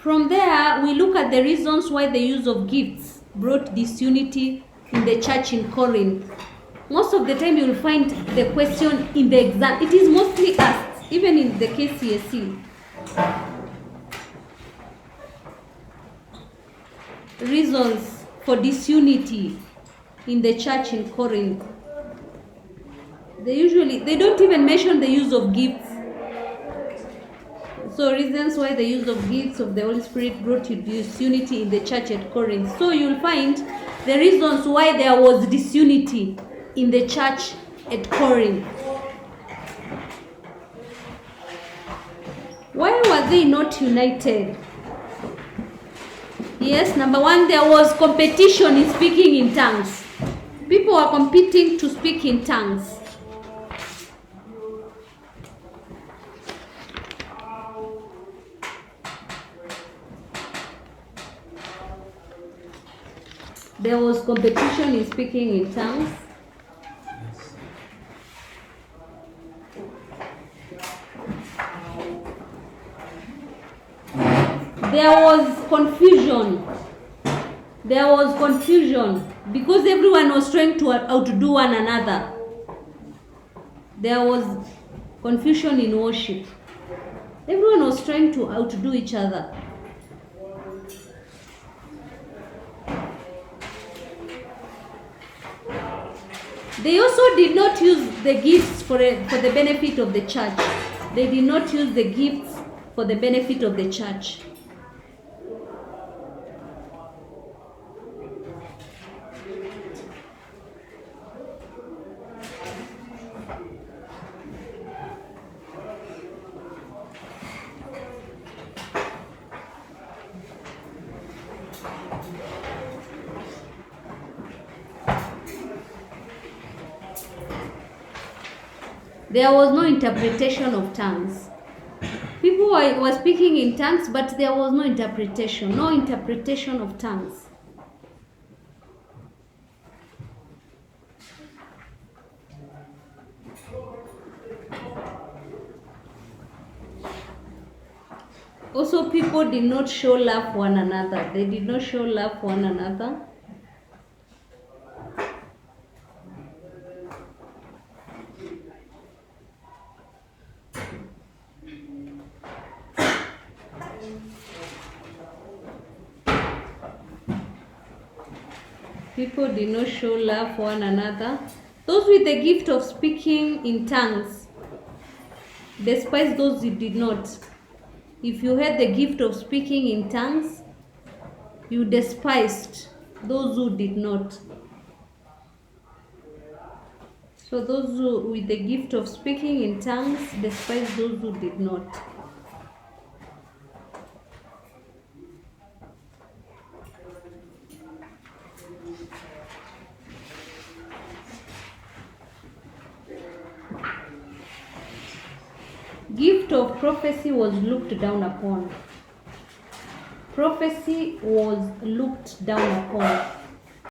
From there, we look at the reasons why the use of gifts brought disunity in the church in Corinth. Most of the time you'll find the question in the exam. It is mostly asked, even in the K.C.S.E. Reasons for disunity in the church in Corinth. They don't even mention the use of gifts. So reasons why the use of gifts of the Holy Spirit brought disunity in the church at Corinth. So you'll find the reasons why there was disunity in the church at Corinth. Why were they not united? Yes, number one, there was competition in speaking in tongues. People were competing to speak in tongues. There was competition in speaking in tongues. There was confusion. There was confusion because everyone was trying to outdo one another. There was confusion in worship. Everyone was trying to outdo each other. They also did not use the gifts for the benefit of the church. They did not use the gifts for the benefit of the church. There was no interpretation of tongues. People were speaking in tongues, but there was no interpretation of tongues. Also, people did not show love for one another. They did not show love for one another. People did not show love for one another. Those with the gift of speaking in tongues despised those who did not. If you had the gift of speaking in tongues, you despised those who did not. So those who with the gift of speaking in tongues despised those who did not. Gift of prophecy was looked down upon. Prophecy was looked down upon.